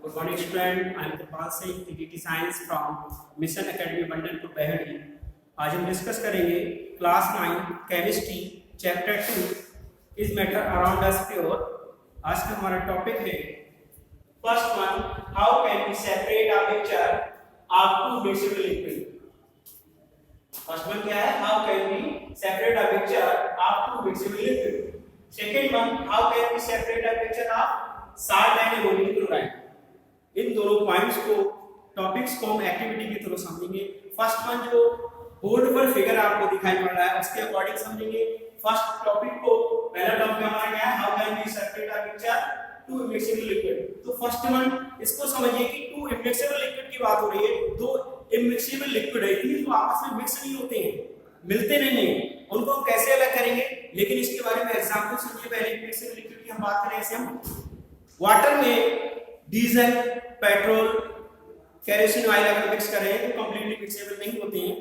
Good morning, student. I am Kripal Singh, TTT Science from Mission Academy, बंडलपुर बहरी। आज हम discuss करेंगे class 9 chemistry chapter 2 is matter around us pure. आज का हमारा टॉपिक है first one, how can we separate a mixture of two miscible liquid. First one क्या है, how can we separate a mixture of two miscible liquid. Second one, how can we separate a mixture of salt and ammonium chloride. इन दोनों points को, topics को हम activity के through समझेंगे। First one जो बोर्ड पर फिगर आपको दिखाई पड़ रहा है उसके अकॉर्डिंग समझेंगे। फर्स्ट टॉपिक को, पहला टॉपिक हमारा क्या है, how can we separate a mixture two immiscible liquid. तो फर्स्ट वन इसको समझिए कि टू इमिक्सेबल लिक्विड की बात हो रही है। दो इमिक्सेबल लिक्विड है, ये तो आपस में मिक्स नहीं होते हैं, मिलते नहीं हैं, उनको हम कैसे अलग करेंगे, लेकिन इसके बारे में एग्जांपल सुनिए। पहले इमिक्सेबल लिक्विड की हम बात करें, ऐसे हम वाटर में डीजल, पेट्रोल, केरोसिन ऑयल अगर मिक्स करें तो कंप्लीटली मिक्सेबल नहीं होते हैं,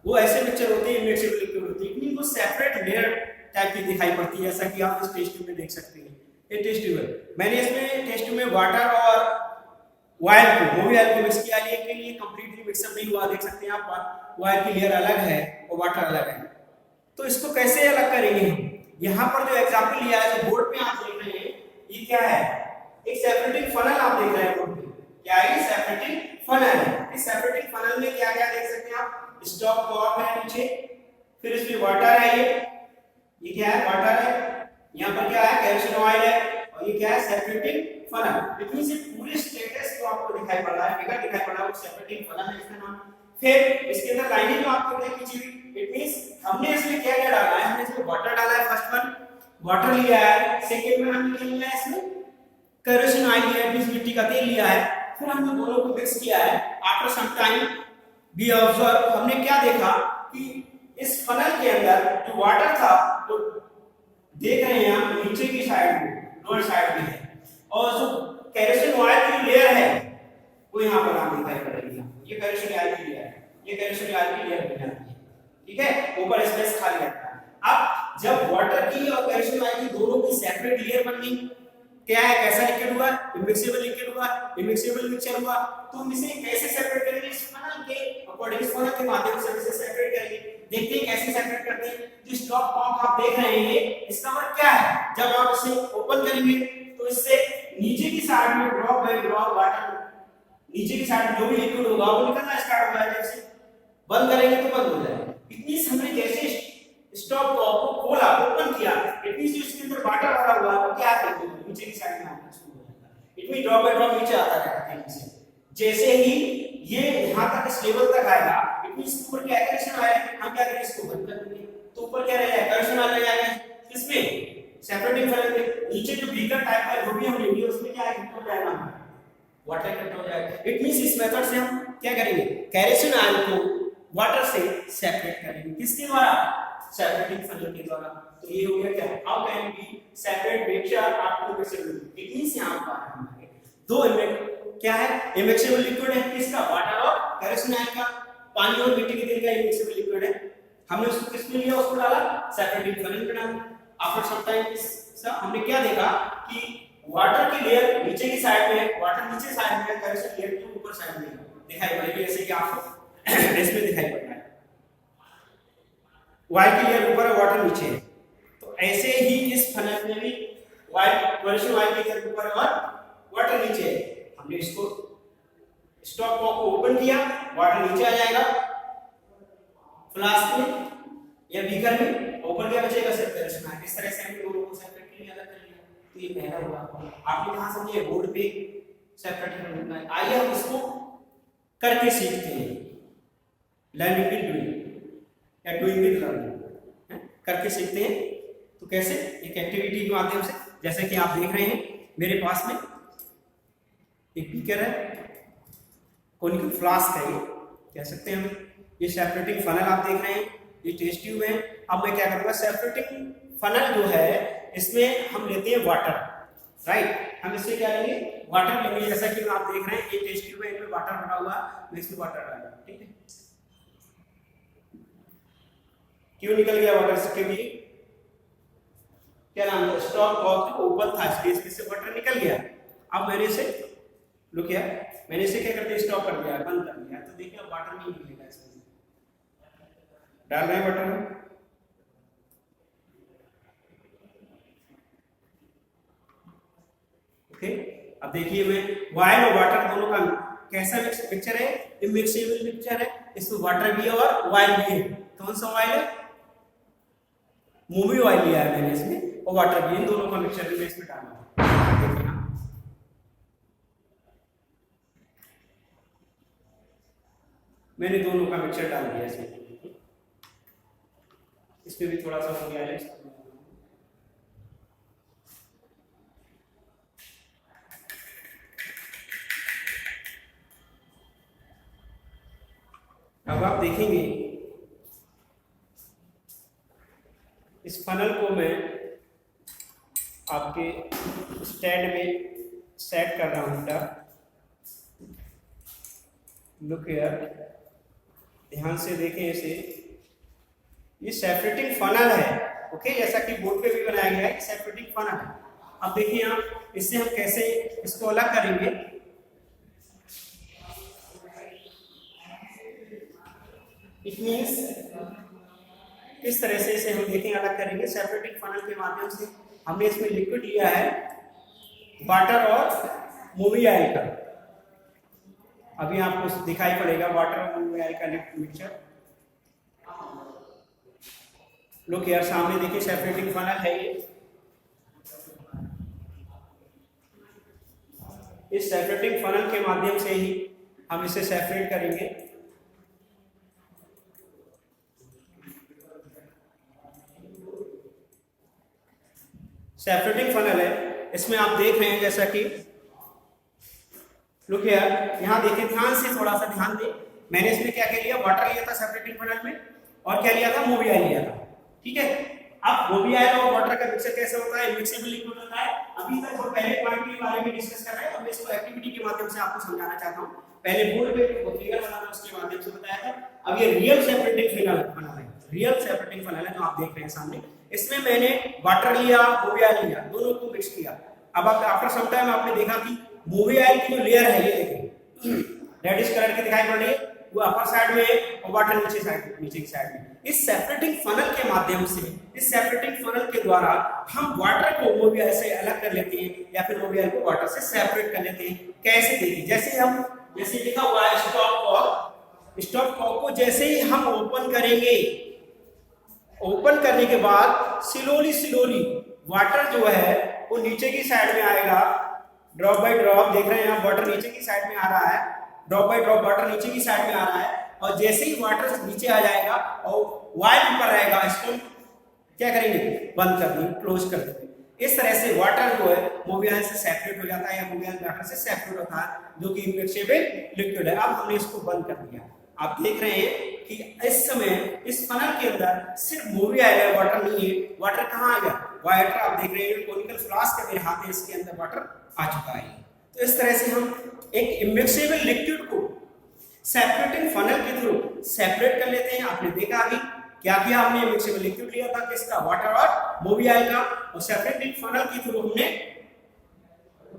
वो ऐसे मिक्सचर होते हैं, मिक्सेबल लिक्विड होते हैं, इनको सेपरेट लेयर टाइप की दिखाई पड़ती है, जैसा कि आप इस टेस्ट ट्यूब में देख सकते हैं। ये टेस्ट ट्यूब है, मैंने इसमें टेस्ट ट्यूब में वाटर और ऑयल को, मूवी ऑयल को मिक्स किया के लिए कंप्लीटली मिक्सअप नहीं हुआ, देख सकते हैं आप, ऑयल की लेयर अलग है और वाटर अलग है। तो इसको कैसे अलग करेंगे हम? यहाँ पर जो एग्जाम्पल लिया है, जो बोर्ड पे आप देख रहे हैं, ये क्या है, एक सेपरेटिंग फनल आप देख रहे हैं बोर्ड पे। क्या है ये? सेपरेटिंग फनल है। इस सेपरेटिंग फनल में क्या क्या देख सकते हैं आप, स्टॉप कॉर्क है नीचे, फिर इसमें वाटर है, ये क्या है, वाटर है, यहाँ पर क्या है, केरोसिन ऑयल है, और ये क्या है, सेपरेटिंग फनल। इतनी से पूरे स्टेटस को आपको दिखाई पड़ रहा है, फिगर दिखाई पड़ रहा है, वो सेपरेटिंग फनल है इसका नाम। फिर इसके अंदर लाइनिंग जो आपको देख लीजिए, इट मींस हमने इसमें क्या क्या डाला है, हमने इसमें वाटर डाला है, फर्स्ट वन वाटर लिया है, सेकंड में हमने क्या लिया है, इसमें केरोसिन ऑयल लिया है, मिट्टी का तेल लिया है, फिर हमने दोनों को मिक्स किया है। After some time we observe, हमने क्या देखा कि इस फनल के अंदर जो वाटर था वो देख रहे हैं हम नीचे की साइड में, लोअर साइड में है, और जो केरोसिन ऑयल की लेयर है वो यहाँ पर आप दिखाई पड़ रही है, ये केरोसिन ऑयल की लेयर है, ये केरोसिन ऑयल की लेयर बन जाती है, ठीक है, ऊपर स्पेस खाली रहता है। अब जब वाटर की और केरोसिन ऑयल की दोनों की सेपरेट लेयर बन गई, क्या है, कैसा लिक्विड हुआ, इमिक्सेबल लिक्विड हुआ, इमिक्सेबल मिक्सचर हुआ, तो हम इसे कैसे सेपरेट करेंगे, इस फनल के अकॉर्डिंग, इस फनल के माध्यम से इसे सेपरेट करेंगे। देखते हैं कैसे सेपरेट करते हैं। जो स्टॉप कॉर्क आप देख रहे हैं, इसका मतलब क्या है, जब आप इसे ओपन करेंगे तो इससे नीचे की साइड में ड्रॉप बाय ड्रॉप वाटर, नीचे की साइड में जो भी लिक्विड होगा वो निकलना स्टार्ट हो जाएगा, जैसे बंद करेंगे तो बंद हो जाएगा। इतनी हमने जैसे स्टॉप कॉर्क को खोला, ओपन किया, इट मींस इसके अंदर वाटर भरा हुआ है, क्या करेंगे, नीचे की साइड में आना शुरू हो जाएगा। It means drop by drop नीचे आता रहेगा तेजी से। जैसे ही ये यहां तक इस लेवल तक आएगा, इट मींस ऊपर क्या केरोसिन ऑयल है, हम क्या करेंगे, इसको बंद कर देंगे, तो ऊपर क्या रह जाएगा, केरोसिन ऑयल रह जाएगा, किसमें, सेपरेटिंग फनल में। नीचे जो बीकर टाइप का जो भी हम लेंगे उसमें क्या इकट्ठा हो जाएगा, वाटर इकट्ठा हो जाएगा। इट मींस इस मेथड से हम क्या करेंगे, केरोसिन ऑयल को वाटर से सेपरेट करेंगे, किसके द्वारा, सेपरेटिंग फनल के द्वारा। तो ये हो गया क्या, how can we separate mixture of two miscible liquid. It means यहां पर हमारे दो क्या है, इमिक्सेबल लिक्विड है, किसका, वाटर और केरोसिन ऑयल का, पानी और मिट्टी के तेल का इमिक्सेबल लिक्विड है, हमने उसको किसमें लिया, उसको डाला सेपरेटिंग फनल में डाला। आफ्टर सम टाइम हमने क्या देखा कि वाटर की लेयर नीचे की साइड में है, वाटर नीचे साइड में है, केरोसिन लेयर की ऊपर साइड में दिखाई पड़ेगी, जैसे कि आपको इसमें दिखाई पड़ रहा है, ऑयल की लेयर ऊपर है, वाटर नीचे है। तो ऐसे ही इस फनल में भी केरोसिन ऑयल की लेयर ऊपर है और वाटर नीचे है। हमने इसको स्टॉप कॉर्क को ओपन किया, वाटर नीचे आ जाएगा फ्लास्क में या बीकर में, ऊपर क्या बचेगा, सिर्फ केरोसिन ऑयल। इस तरह से हम दोनों को सेपरेट के लिए अलग कर लिया। तो ये पहला हुआ, आपने कहां समझे, बोर्ड पे सेपरेट करना है। आइए हम इसको करके सीखते हैं, लर्निंग विद डूइंग या डूइंग विद लर्निंग, करके सीखते हैं। तो कैसे, एक एक्टिविटी के माध्यम से, जैसे कि आप देख रहे हैं मेरे पास में एक बीकर है, कोनिकल फ्लास्क है, ये कह सकते हैं हम, ये सेपरेटिंग फनल आप देख रहे हैं, ये टेस्ट ट्यूब है। अब मैं क्या करूंगा, सेपरेटिंग फनल जो है इसमें हम लेते हैं वाटर, राइट, हम इससे क्या लेंगे, वाटर लेंगे, जैसा कि आप देख रहे हैं ये टेस्ट ट्यूब है, इनमें वाटर भरा हुआ, मैं इसमें वाटर डालूंगा, ठीक है। क्यों निकल गया वाटर, इसके लिए क्या नाम था, स्टॉप कॉर्क ओपन था, इसलिए इसमें से वाटर निकल गया। अब मैंने इसे लुक यार, मैंने इसे क्या करते स्टॉप कर दिया, बंद कर दिया, तो देखिए अब वाटर नहीं निकलेगा इसमें। डाल रहे हैं वाटर में, ओके। अब देखिए मैं वाइल और वाटर दोनों का कैसा मिक्सचर है, इमिक्सेबल मिक्सचर है, इसमें वाटर भी है और वाइल भी है। कौन सा वाइल है, मूवी वाइल लिया है मैंने इसमें, और वाटर भी, इन दोनों का मिक्सचर मैं इसमें डालना है। मैंने दोनों का मिक्सचर डाल दिया इसमें, इसमें भी थोड़ा सा हो गया है। अब आप देखेंगे इस फनल को मैं आपके स्टैंड में सेट कर रहा हूं बेटा। लुक हियर, ध्यान से देखें इसे, ये सेपरेटिंग फनल है, ओके, जैसा कि बोर्ड पे भी बनाया गया है, सेपरेटिंग फनल है। अब देखिए आप, इससे हम कैसे इसको अलग करेंगे। इट मींस इस तरह से इसे हम देखें अलग करेंगे। सेपरेटिंग फनल के माध्यम से हमने इसमें लिक्विड लिया है वाटर और मूवी ऑयल का। अभी आपको दिखाई पड़ेगा वाटर और मूवी ऑयल का मिक्सचर। लोग यार सामने देखिए सेपरेटिंग फनल है ये। इस सेपरेटिंग फनल के माध्यम से ही हम इसे सेपरेट करेंगे। सेपरेटिंग फनल है, इसमें आप देख रहे हैं जैसा कि लुक यार, यहां देखिए ध्यान से, थोड़ा सा ध्यान दें। मैंने इसमें क्या क्या लिया, वाटर लिया था सेपरेटिंग फनल में, और क्या लिया था, मूवी ऑयल लिया था, ठीक है। अब मूवी ऑयल और वाटर का मिक्सचर कैसे होता है, मिक्सेबल लिक्विड होता है। अभी तक जो पहले पॉइंट के बारे में डिस्कस कर रहे हैं, अब मैं इसको एक्टिविटी के माध्यम से आपको समझाना चाहता हूं। पहले बोर्ड पे फिगर बना था, उसके माध्यम से बताया था। अब ये रियल सेपरेटिंग फनल है, रियल सेपरेटिंग फनल है जो आप देख रहे हैं सामने। इसमें मैंने वाटर लिया, मूवी ऑयल लिया, दोनों को मिक्स किया। अब आफ्टर सम टाइम आपने देखा कि मूवी ऑयल की जो लेयर है, ये देखिए रेडिश कलर की दिखाई पड़ रही है, वो अपर साइड में है और वाटर नीचे की साइड में। इस सेपरेटिंग फनल के माध्यम से, इस सेपरेटिंग फनल के द्वारा हम वाटर को मूवी ऑयल से अलग कर लेते हैं, या फिर मूवी ऑयल को वाटर से सेपरेट कर लेते हैं। कैसे देखिए, जैसे लिखा हुआ है स्टॉप कॉक, स्टॉप कॉक को जैसे ही हम ओपन करेंगे, ओपन करने के बाद स्लोली वाटर जो है वो नीचे की साइड में आएगा। ड्रॉप बाय ड्रॉप देख रहे हैं आप, वाटर नीचे की साइड में आ रहा है, ड्रॉप बाय ड्रॉप वाटर नीचे की साइड में आ रहा है। और जैसे ही वाटर नीचे आ जाएगा और वाइल ऊपर रहेगा, इसको क्या करेंगे, बंद कर देंगे, क्लोज कर देंगे। इस तरह से वाटर जो है मूवी ऑयल से सेपरेट हो जाता है, या मूवी ऑयल वाटर से सेपरेट होता है, जो कि इमिक्सेबल लिक्विड है। अब हमने इसको बंद कर दिया। आप देख रहे हैं कि इस समय इस फनल के अंदर सिर्फ मूवी ऑयल है, वाटर नहीं है। वाटर कहाँ आ गया, वाटर आप देख रहे हैं कोनिकल फ्लास्क के मेरे हाथ है, इसके अंदर वाटर आ चुका है। तो इस तरह से हम एक इमिक्सेबल लिक्विड को सेपरेटिंग फनल के थ्रू सेपरेट कर लेते हैं। आपने देखा अभी क्या किया, हमने इमिक्सेबल लिक्विड लिया था किसका, वाटर और मूवी ऑयल का, और सेपरेटिंग फनल के थ्रू हमने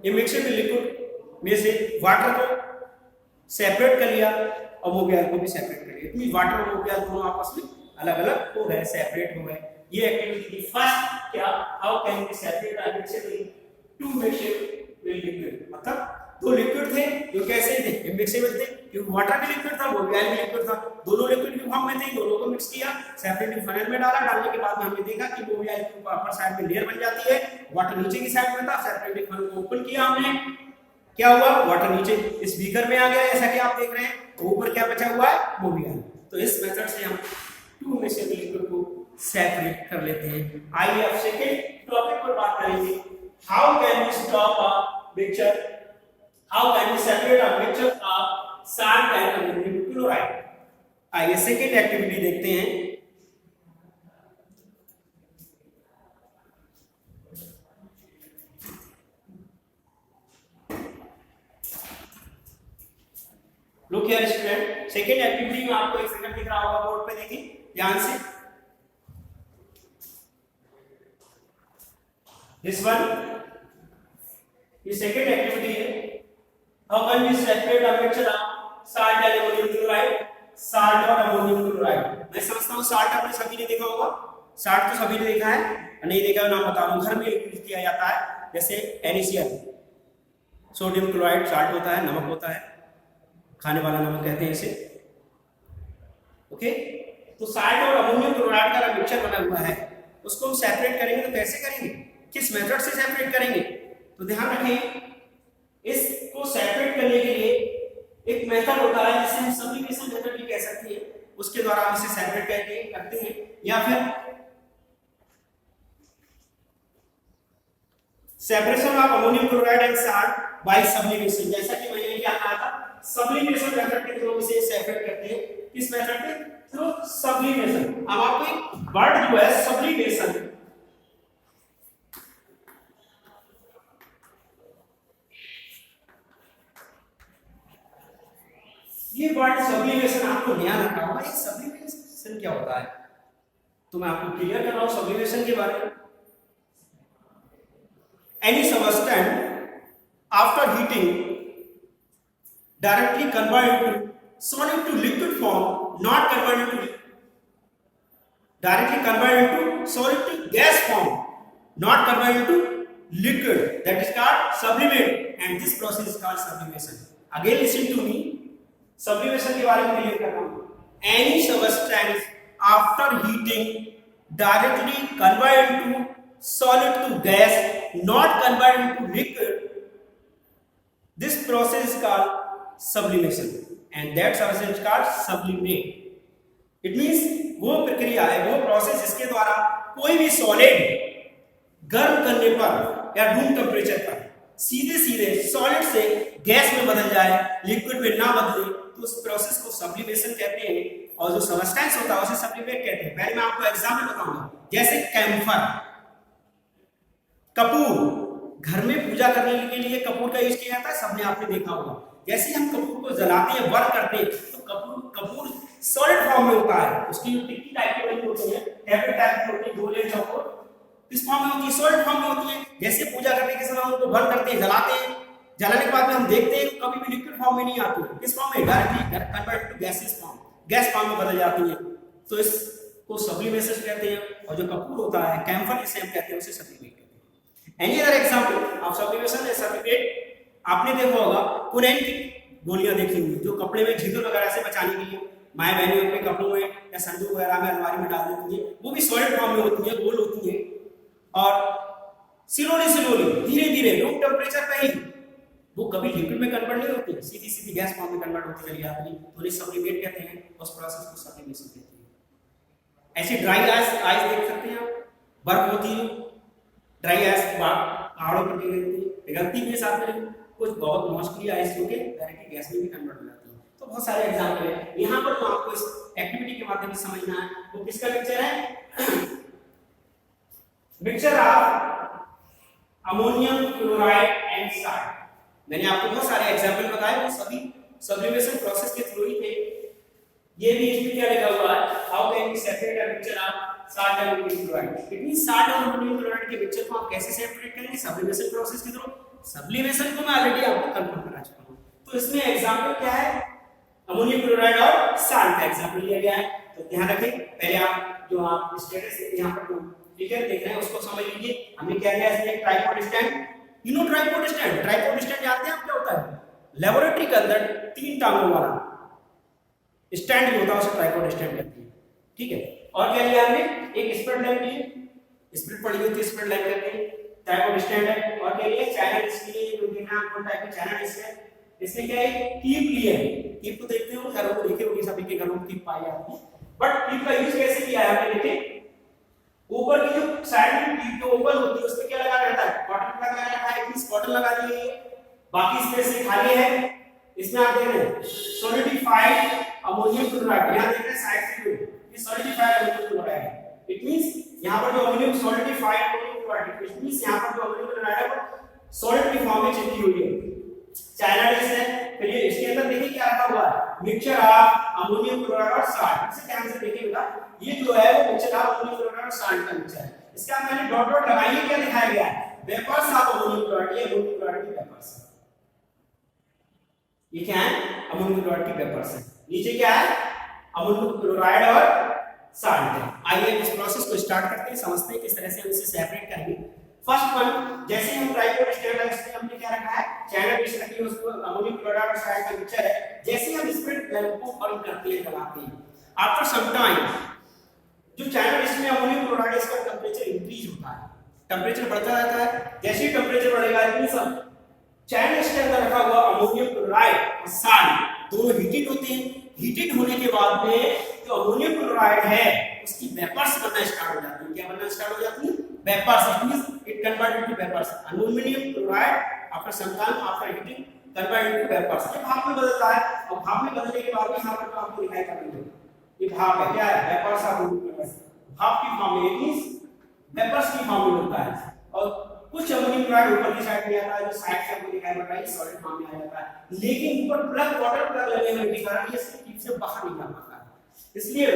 इमिक्सेबल लिक्विड में से वाटर को सेपरेट कर लिया और मूवी ऑयल को भी सेपरेट कर लिया। इतनी वाटर और मूवी ऑयल दोनों आपस में अलग अलग हो गए, सेपरेट हो गए। ये एक्टिविटी की फर्स्ट क्या, how can we separate miscible two miscible liquid. मतलब दो लिक्विड थे जो कैसे थे, मिक्सेबल थे, क्योंकि वाटर भी लिक्विड था, मूवी ऑयल भी लिक्विड था, दोनों लिक्विड के फॉर्म में थे, दोनों को मिक्स किया, सेपरेटिंग फनल में डाला। डालने के बाद में हमने देखा कि मूवी ऑयल की अपर साइड में लेयर बन जाती है, वाटर नीचे की साइड में था, सेपरेटिंग फनल को ओपन किया हमने, क्या हुआ, वाटर नीचे इस बीकर में आ गया जैसा कि आप देख रहे हैं, तो ऊपर क्या बचा हुआ है, मूवी ऑयल। तो इस मेथड से हम टू मिक्सेबल लिक्विड को सेपरेट कर लेते हैं। आइए अब सेकंड टॉपिक पर बात करेंगे, how can we stop a mixture, how can we separate a mixture of salt and aluminium chloride. आइए सेकंड एक्टिविटी देखते हैं। Look here student, second activity में आपको एक फिगर दिख रहा होगा बोर्ड पे, देखिए ध्यान से, दिस वन, ये सेकंड एक्टिविटी है। How can we separate a mixture of salt and ammonium chloride? Salt और अमोनियम क्लोराइड, मैं समझता हूँ साल्ट आपने सभी ने देखा होगा, साल्ट तो सभी ने देखा है, नहीं देखा है नाम बता रहा हूँ, घर में यूज किया जाता है, जैसे NaCl, सोडियम क्लोराइड साल्ट होता है, नमक होता है, खाने वाला नमक कहते हैं इसे। ओके, तो साल्ट और अमोनियम क्लोराइड का मिक्सचर बना हुआ है, उसको हम सेपरेट करेंगे तो कैसे करेंगे, किस मेथड से सेपरेट करेंगे? तो ध्यान रखें, इसको सेपरेट करने के लिए एक मेथड होता है जिसे हम सब्लिमेशन मेथड भी कह सकते हैं, उसके द्वारा हम इसे सेपरेट करते हैं, या फिर separation of ammonium chloride and salt by sublimation, जैसा कि मैंने क्या कहा था, सब्लिमेशन मेथड के थ्रू इसे सेपरेट करते हैं। किस मेथड के थ्रू? सब्लिमेशन। अब आपको एक वर्ड जो है सब्लिमेशन, ये वर्ड सब्लिमेशन आपको ध्यान रखना होगा, ये सब्लिमेशन क्या होता है, तो मैं आपको क्लियर कर रहा हूं सब्लिमेशन के बारे में। Any substance after heating directly convert into solid to liquid form, not converted to directly converted into solid to gas form, not converted into liquid, that is called sublimate, and this process is called sublimation. Again listen to me, sublimation के बारे में clear कर रहा हूं। Any substance after heating directly converted into solid to gas, not converted into liquid, this process is called sublimation, and that substance is called sublimate. It means वो प्रक्रिया है, वो प्रोसेस जिसके द्वारा कोई भी सॉलिड गर्म करने पर या रूम टेम्परेचर पर सीधे सीधे सॉलिड से गैस में बदल जाए, लिक्विड में ना बदले, तो उस प्रोसेस को सब्लिमेशन कहते हैं, और जो सबस्टेंस होता है उसे सब्लिमेट कहते हैं। पहले मैं आपको एग्जांपल बताऊंगा, जैसे कैम्फर, कपूर, घर में पूजा करने के लिए कपूर का यूज किया जाता है, सबने आपने देखा होगा। जैसे हम कपूर को जलाते हैं, बर्न करते हैं, तो कपूर सॉलिड फॉर्म में होता है, उसकी टिक्की टाइप की बनी होती है, टैबलेट टाइप की होती है, गोले चौकोर, किस फॉर्म में होती है? सॉलिड फॉर्म में होती है। जैसे पूजा करने के समय उनको बर्न करते हैं, जलाते हैं, जलाने के बाद में हम देखते हैं कभी भी लिक्विड फॉर्म में नहीं आती है, किस फॉर्म में? Directly convert to gaseous form, gas form में बदल जाती है, तो इसको सब्लिमेशन कहते हैं। और जो कपूर होता है, कैम्फर जिसे हम कहते हैं, उसे सब्लिमेट कहते हैं। Any other example of sublimation and sublimate, आपने देखा होगा कुनैन की गोलियां देखी होंगी, जो कपड़े में झींगुर वगैरह से बचाने के लिए माए बहनें अपने कपड़ों में या संदूक वगैरह में अलमारी में डाल देती है, वो भी सॉलिड फॉर्म में होती है, गोल होती है, और स्लोली धीरे धीरे रूम टेम्परेचर पे ही वो कभी लिक्विड में कन्वर्ट नहीं होती, सीधी सीधी गैस फॉर्म में कन्वर्ट होती चली जाती है, तो उन्हें सब्लिमेट कहते हैं, उस प्रोसेस को सब्लिमेशन कहते हैं। ऐसे ड्राई आइस देख सकते हैं आप, बर्फ होती है, ड्राई आइस पहाड़ों पर पिघलती भी है साथ में, कुछ बहुत मोस्टली आइस जो के डायरेक्टली गैस में भी कन्वर्ट हो जाती है। तो बहुत सारे एग्जांपल है, यहाँ पर जो आपको इस एक्टिविटी के माध्यम से समझना है वो किसका मिक्सचर है? Mixture of ammonium chloride and salt. मैंने आपको बहुत सारे एग्जांपल बताए, वो सभी सब्लिमेशन प्रोसेस के थ्रू ही थे। ये भी इसमें क्या लिखा हुआ है, how can we separate a mixture of salt and ammonium chloride. It means salt और अमोनियम क्लोराइड के मिक्सचर को आप कैसे सेपरेट करेंगे? सब्लिमेशन प्रोसेस के थ्रू। सब्लिमेशन को मैं ऑलरेडी आपको कंफर्म करा चुका हूं, तो इसमें एग्जांपल क्या है? अमोनियम क्लोराइड और साल्ट का एग्जांपल लिया गया है। तो ध्यान रखें, पहले आप जो आप स्टेटस यहां पर फिगर देख रहे हैं उसको समझ लीजिए। हमने क्या किया इसमें? Tripod stand, you know tripod stand, tripod stand जानते हैं आप क्या होता है? लेबोरेटरी के अंदर 3 टांगों वाला स्टैंड जो होता है उसे ट्राइपॉड स्टैंड कहते हैं, ठीक है। और क्या लिया हमने? एक स्प्रेड लैंप लिए, स्प्रेड पड़ी होती है, स्प्रेड लैंप कहते हैं, ट्राइपॉड स्टैंड है। और क्या लिए? चैनल, इसलिए जो देखना कौन टाइप का चैनल इसमें, इसमें क्या है? टीप लिए है। टीप को देखते हो, घरों में देखे होंगे, सभी के घरों में टीप पाई जाती है, बट टीप का यूज कैसे किया है हमने देखे। ऊपर की जो साइड में टीप जो ओपन होती है उसमें क्या लगा रहता है? कॉटन लगा रहता है, इस कॉटन लगा दिए, बाकी स्पेस से खाली है। इसमें आप देख रहे हैं सॉलिडिफाइड अमोनियम क्लोराइड, यहां देख रहे हैं साइड से ये सॉलिडिफाइड अमोनियम क्लोराइड है। इट मींस यहां पर जो ammonium solidified ammonium chloride, it means यहां पर जो अमोनियम क्लोराइड है वो सॉलिड की फॉर्म में चिपकी हुई है। चाइना डिश है, फिर ये इसके अंदर देखिए क्या रखा हुआ है? मिक्सचर ऑफ अमोनियम क्लोराइड और साल्ट। इसे ध्यान से देखिएगा, ये जो है वो मिक्सचर ऑफ अमोनियम क्लोराइड और साल्ट का मिक्सचर है। इसका मैंने डॉट डॉट लगाइए, क्या दिखाया गया है? वेपर्स ऑफ अमोनियम क्लोराइड, ये अमोनियम क्लोराइड की वेपर्स है। ये क्या है, अमोनियम क्लोराइड की वेपर्स है। नीचे क्या है, अमोनियम क्लोराइड और साल्ट है। आइए इस प्रोसेस को स्टार्ट करते हैं, समझते हैं किस तरह से हम इसे सेपरेट करेंगे। फर्स्ट वन, जैसे हम ट्राइकोड स्टेबलाइजर में हमने क्या रखा है, चैनल डिश रखी है, उसको अमोनियम क्लोराइड और साल्ट का मिक्सचर है। जैसे हम इस पर को बर्न करते हैं, लगाते हैं, आफ्टर सम टाइम जो चैनल डिश में अमोनियम क्लोराइड, इसका टेंपरेचर इंक्रीज होता है, टेंपरेचर बढ़ता रहता है। जैसे ही टेंपरेचर बढ़ेगा, इतनी सब चैनल डिश के अंदर रखा हुआ अमोनियम क्लोराइड और साल्ट दोनों हीटेड होते हैं। हीटेड होने के बाद में जो अमोनियम क्लोराइड है उसकी वेपर्स बनना स्टार्ट हो जाती है। क्या बनना स्टार्ट हो जाती है, vapours. It means it convert into vapours. Ammonium chloride after some time after heating convert into vapours. ये भाप में बदलता है, और भाप में बदलने के बाद यहां पर आपको दिखाई पड़ेगा ये भाप है, क्या है, वेपर्स ऑफ भाप की फॉर्म में, इट मींस वेपर्स की फॉर्म में होता है। और कुछ अमोनियम क्लोराइड ऊपर की साइड में आता है, जो साइड से आपको दिखाई पड़ रहा है सॉलिड फॉर्म में आ जाता है। लेकिन ऊपर प्लग, वाटर प्लग लगे होने के कारण ये टिप से बाहर नहीं आ पाता, इसलिए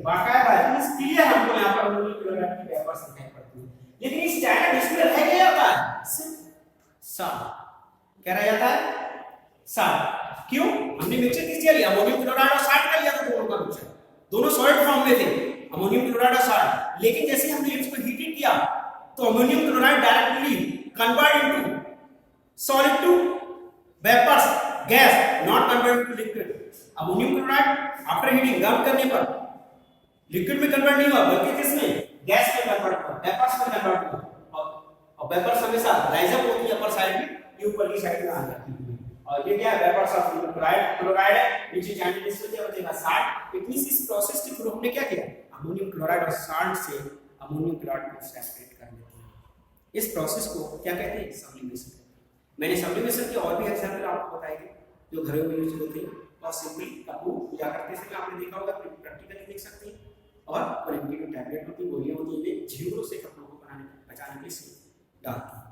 बाकायदा है, इसलिए हमको यहाँ पर अमोनियम क्लोराइड की वेपर्स दिखाई पड़ती है। लेकिन इस चैनल डिस्प्ले रह गया होता है सिर्फ साल्ट। क्या रह जाता है, साल्ट। क्यों, हमने मिक्सचर किस लिया, अमोनियम क्लोराइड और साल्ट का लिया था, दोनों का मिक्सचर, दोनों सॉलिड फॉर्म में थे, अमोनियम क्लोराइड और साल्ट। लेकिन जैसे हमने इसको हीटेड किया तो ammonium chloride directly convert into solid to vapours, gas, not convert into liquid. Ammonium chloride after heating, गर्म करने पर लिक्विड में कन्वर्ट नहीं हुआ, बल्कि किसमें, गैस में कन्वर्ट हुआ, वेपर्स में कन्वर्ट हुआ। और वेपर्स हमेशा राइज अप होती है अपर साइड में, ये ऊपर की साइड में आ जाती है। और ये क्या है, वेपर्स ऑफ क्लोराइड है, नीचे चैनल डिस्प्ले क्या बचेगा, साल्ट। इट मींस इस प्रोसेस के थ्रू हमने क्या किया, अमोनियम क्लोराइड और साल्ट से अमोनियम क्लोराइड को सेपरेट कर लेते हैं। इस प्रोसेस को क्या कहते हैं, सब्लिमेशन। मैंने सब्लिमेशन के और भी एग्जांपल आपको बताए थे जो घरों में यूज होते हैं, और सिंपली कपूर पूजा करते समय आपने देखा होगा, प्रैक्टिकली देख सकते हैं। और परेंटी जो टैबलेट होती है, गोलियां होती है, झींगुरों से कपड़ों को बचाने के लिए डालते हैं।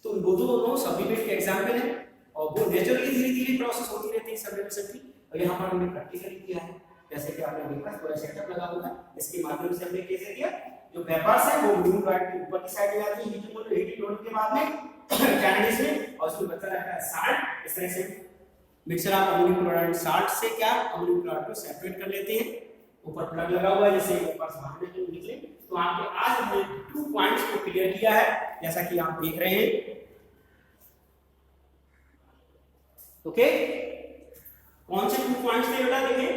तो वो दोनों सब्लिमेट के एग्जांपल हैं, और वो नेचुरली धीरे धीरे प्रोसेस होती रहती है सब्लिमेशन की। और यहाँ पर हमने प्रैक्टिकली किया है, जैसे कि आपने देखा पूरा सेटअप लगा हुआ है, इसके माध्यम से हमने कैसे किया, जो वेपर्स है वो अमोनियम क्लोराइड के ऊपर की साइड में आती है, हीटिंग होने के बाद में चैनल में, और उसमें बचा रहता है साल्ट। इस तरह से mixture of ammonium chloride salt से क्या, अमोनियम क्लोराइड को सेपरेट कर लेते हैं। ऊपर प्लग लगा हुआ है, जैसे वेपर्स बाहर निकले। तो आपके आज हमने 2 पॉइंट्स को क्लियर किया है, जैसा कि आप देख रहे हैं। ओके, कौन से 2 पॉइंट्स थे बेटा, देखिए।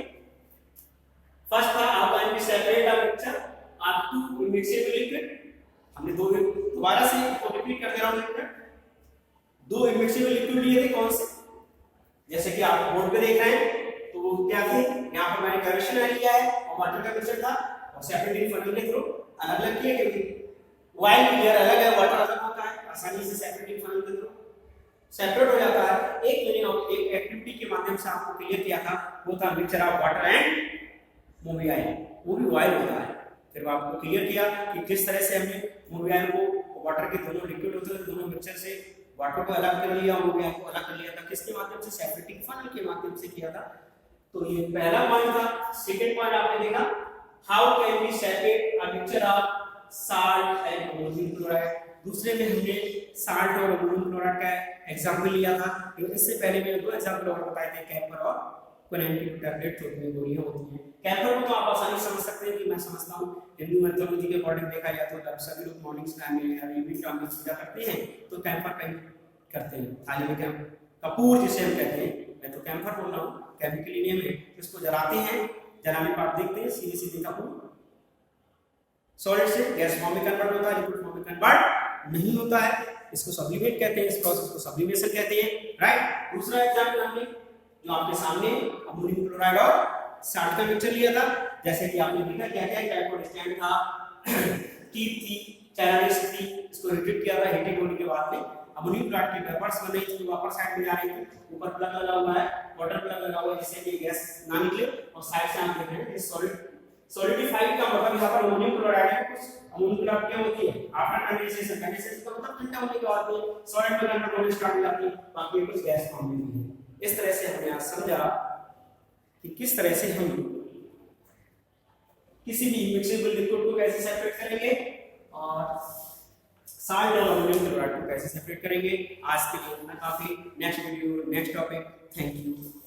फर्स्ट था आपका separate a mixture of 2 immiscible liquid. हमने दो, दोबारा से रिपीट कर दे रहा हूं, 2 इमिक्सेबल लिक्विड लिए थे, कौन से, जैसे कि आप बोर्ड पे देख रहे हैं। तो वो क्या थे, यहाँ पर मैंने कैरोसिन लिया है और वाटर का मिक्सचर था, और सेपरेटिंग फनल के थ्रू अलग अलग किए, क्योंकि ऑयल क्लियर अलग है, वाटर अलग होता है, आसानी से सेपरेटिंग फनल के थ्रू सेपरेट हो जाता है। एक मैंने एक एक्टिविटी के माध्यम से आपको क्लियर किया था, वो था मिक्सचर ऑफ वाटर एंड मोबियाइन, वो भी ऑयल होता है। फिर आपको क्लियर किया कि किस तरह से हमने मोबियाइन को, वाटर के दोनों लिक्विड होते हैं, दोनों मिक्सचर से वाटर को अलग कर लिया, मोबियाइन को अलग कर लिया था, किसके माध्यम से, सेपरेटिंग फनल के माध्यम से किया था। तो ये पहला पॉइंट था। सेकंड पॉइंट आपने देखा, how can we separate a mixture of salt and ammonium chloride. दूसरे में हमने साल्ट और अमोनियम क्लोराइड का एग्जांपल लिया था। इससे पहले मैंने 2 एग्जांपल और बताए थे, कैम्फर और क्विनाइनिन टैबलेट होती हैं, गोलियां होती हैं। कैम्फर को तो आप आसानी से समझ सकते हैं कि मैं समझता हूं, हिंदू मैथोलॉजी के अकॉर्डिंग देखा जाए तो जब सभी लोग मॉर्निंग टाइम में या इवनिंग टाइम में पूजा करते हैं तो कैम्फर का करते हैं, थाली में कपूर जिसे हम कहते हैं, मैं तो कैम्फर बोल रहा हूँ, केमिकल नेम है। इसको जलाते हैं, जलाने पर आप देखते हैं सीधे सीधे कपूर सॉलिड से गैस फॉर्म में कन्वर्ट होता है, लिक्विड फॉर्म में कन्वर्ट नहीं होता है। इसको सब्लिमेट कहते हैं, इस प्रोसेस को सब्लिमेशन कहते हैं, राइट। दूसरा एग्जांपल हमने जो आपके सामने अमोनियम क्लोराइड और साल्ट का मिक्सचर लिया था, जैसे कि आपने देखा क्या क्या ट्राइकोड स्टैंड था, टीप थी, चैनल थी, इसको हीट किया था, हीटिंग होने के बाद में अमोनियम क्लोराइड की वेपर्स बन रही थी, वापस साइड में जा रही थी, ऊपर प्लग लगा हुआ है, वाटर प्लग लगा हुआ है, जिससे कि गैस ना निकले, और साइड से आप देख रहे हैं सॉलिड सॉलिडिफाइड का मतलब यहाँ पर अमोनियम क्लोराइड है। कुछ अमोनियम क्लोराइड क्या होती है, आफ्टर कंडेंसेशन, कंडेंसेशन का मतलब ठंडा होने के बाद में सॉलिड में कन्वर्ट होने स्टार्ट हो जाती है, बाकी कुछ गैस फॉर्म में भी है। इस तरह से हमने आज समझा कि किस तरह से हम किसी भी मिक्सेबल लिक्विड को कैसे सेपरेट करेंगे और साल्ट और अमोनियम क्लोराइड को कैसे सेपरेट करेंगे। आज के लिए इतना काफी। Next video next topic. Thank you.